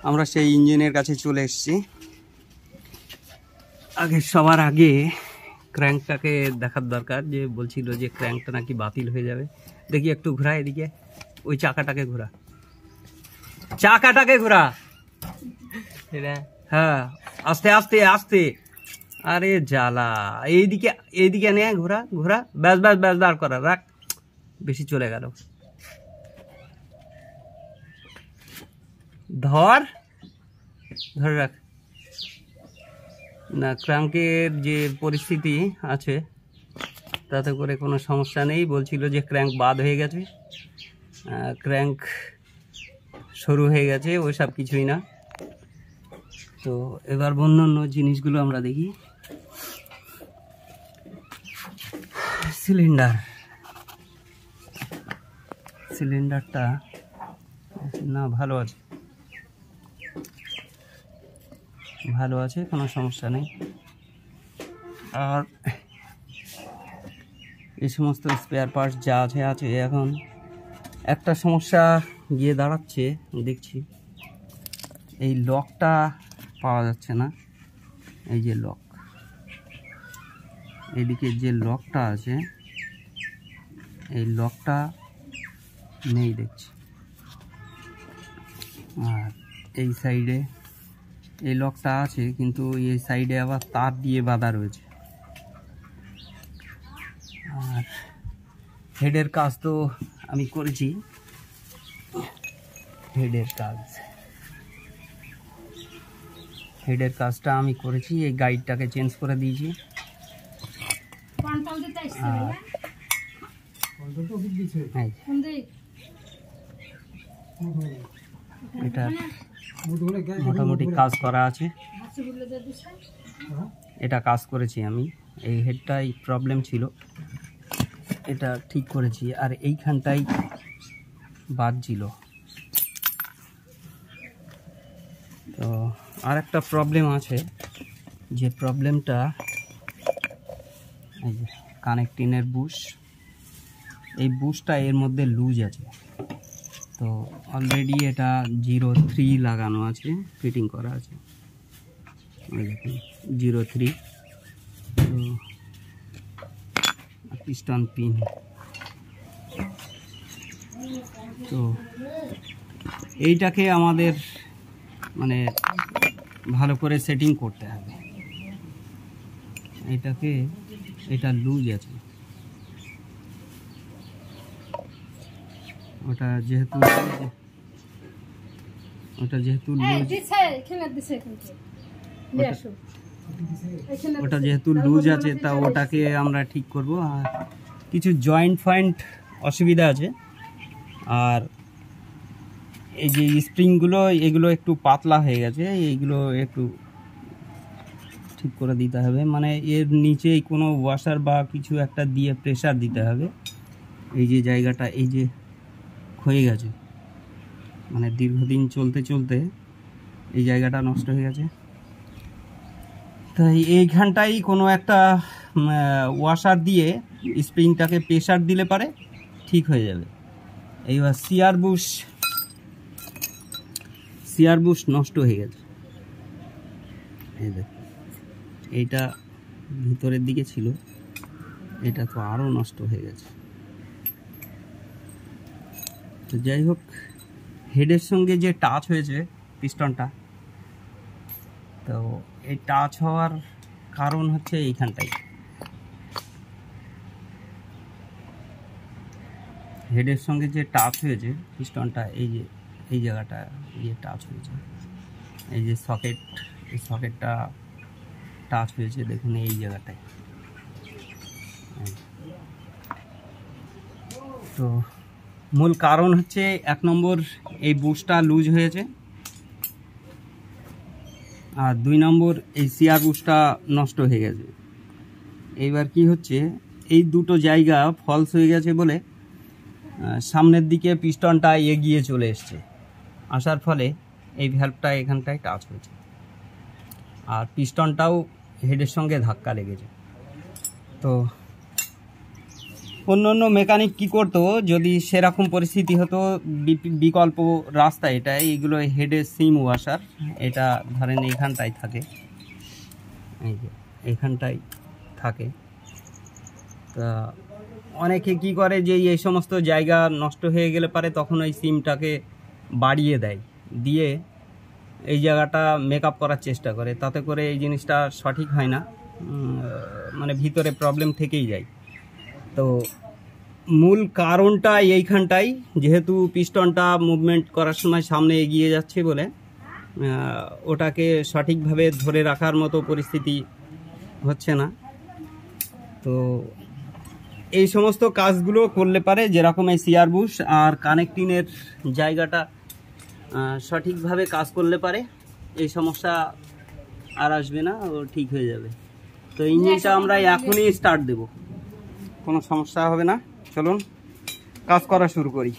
আমরা সেই ইঞ্জিনের কাছে চলে এসেছি। সবার আগে ক্র্যাঙ্কটাকে দেখার দরকার, যে বলছিল যে ক্র্যাঙ্কটা নাকি বাতিল হয়ে যাবে। দেখি একটু ঘোরা এদিকে, ওই চাকাটাকে ঘোরা, হ্যাঁ আস্তে আস্তে আস্তে। আরে জ্বালা, এইদিকে এইদিকে নে, ঘোরা ঘোরা, ব্যাস ব্যাস ব্যাস, দাঁড় করা, রাখ, বেশি চলে গেল। ধরে রাখ না। ক্র্যাঙ্কের যে পরিস্থিতি আছে তাতে করে কোনো সমস্যা নেই। বলছিল যে ক্র্যাঙ্ক বাদ হয়ে গেছে, ক্র্যাঙ্ক সরু হয়ে গেছে, ওইসব কিছুই না। তো এবার অন্যান্য জিনিসগুলো আমরা দেখি। সিলিন্ডারটা না ভালো আছে, কোনো সমস্যা নেই। আর এই সমস্ত স্পেয়ার পার্টস যা আছে। এখন একটা সমস্যা গিয়ে দাঁড়াচ্ছে, দেখছি এই লকটা পাওয়া যাচ্ছে না। এই যে লক, এদিকে যে লকটা আছে, এই লকটা নেই দেখছি। আর এই সাইডে এই লকটা আছে, কিন্তু এই সাইডে আবার তার দিয়ে বাঁধা রয়েছে। আর হেডের কাজ তো আমি করেছি, হেডের কাজটা আমি করেছি। এই গাইডটাকে চেঞ্জ করে দিয়েছি। এটা মোটামুটি কাজ করা আছে, এটা কাজ করেছি আমি। এই হেডটাই প্রবলেম ছিল, এটা ঠিক করেছি। আর এইখানটাই বাজছিল। তো আর একটা প্রবলেম আছে, যে প্রবলেমটা এই যে কানেক্টিংয়ের বুশ, এই বুশটা এর মধ্যে লুজ আছে। তো অলরেডি এটা 03 লাগানো আছে, ফিটিং করা আছে, দেখুন 03। তো পিস্টন পিন, তো এইটাকে আমাদের মানে ভালো করে সেটিং করতে হবে। এটা লুজ আছে, ওটা যেহেতু লুজ আছে, তা ওটাকে আমরা ঠিক করব। আর কিছু জয়েন্ট ফয়েন্ট অসুবিধা আছে। আর এই যে স্প্রিংগুলো, এগুলো একটু পাতলা হয়ে গেছে, এইগুলো একটু ঠিক করে দিতে হবে। মানে এর নিচে কোনো ওয়াশার বা কিছু একটা দিয়ে প্রেসার দিতে হবে। এই যে জায়গাটা এই যে ক্ষয়ে গেছে, মানে দীর্ঘদিন চলতে চলতে এই জায়গাটা নষ্ট হয়ে গেছে। তাই এইখানটাই কোনো একটা ওয়াশার দিয়ে স্প্রিংটাকে প্রেসার দিলে পারে ঠিক হয়ে যাবে। এইবার সিয়ার বুশ নষ্ট হয়ে গেছে। এই দেখ, এইটা ভিতরের দিকে ছিল, এটা তো আরও নষ্ট হয়ে গেছে। তো যাই হোক, হেডের সঙ্গে যে টাচ হয়েছে পিস্টনটা, তো এই টাচ হওয়ার কারণ হচ্ছে এইখানটাই, হেডের সঙ্গে যে টাচ হয়েছে পিস্টনটা, এই জায়গাটা গিয়ে টাচ হয়েছে। এই যে সকেটটা টাচ হয়েছে, দেখুন এই জায়গাটায়। তো মূল কারণ হচ্ছে 1 নম্বর এই বুশটা লুজ হয়েছে, আর 2 নম্বর এই সিয়ার বুশটা নষ্ট হয়ে গেছে। এইবার কি হচ্ছে, এই দুটো জায়গা ফলস হয়ে গেছে বলে সামনের দিকে পিস্টনটা এগিয়ে চলে এসছে, আসার ফলে এই ভ্যালভটা এখানটায় টাচ হয়েছে। আর পিস্টনটাও হেডের সঙ্গে ধাক্কা লেগেছে। তো অন্য অন্য মেকানিক কি করতো, যদি সেরকম পরিস্থিতি হতো, বিকল্প রাস্তা এটা, এইগুলো হেডে সিম ওয়াশার, এটা ধরেন এইখানটায় থাকে, এই যে এইখানটায় থাকে। তা অনেকে কি করে যে এই সমস্ত জায়গা নষ্ট হয়ে গেলে পারে তখন ওই সিমটাকে বাড়িয়ে দেয়, দিয়ে এই জায়গাটা মেকআপ করার চেষ্টা করে, তাতে করে এই জিনিসটা সঠিক হয় না, মানে ভিতরে প্রবলেম থেকেই যায়। তো মূল কারণটা এইখানটাই, যেহেতু পিস্টনটা মুভমেন্ট করার সময় সামনে এগিয়ে যাচ্ছে বলে ওটাকে সঠিকভাবে ধরে রাখার মতো পরিস্থিতি হচ্ছে না। তো এই সমস্ত কাজগুলো করলে পারে, যেরকম এই সিয়ার বুশ আর কানেক্টিংয়ের জায়গাটা সঠিকভাবে কাজ করলে পারে এই সমস্যা আর আসবে না, ও ঠিক হয়ে যাবে। তো ইঞ্জিনটা আমরা এখনই স্টার্ট দেব, কোনো সমস্যা হবে না। চলুন কাজ করা শুরু করি।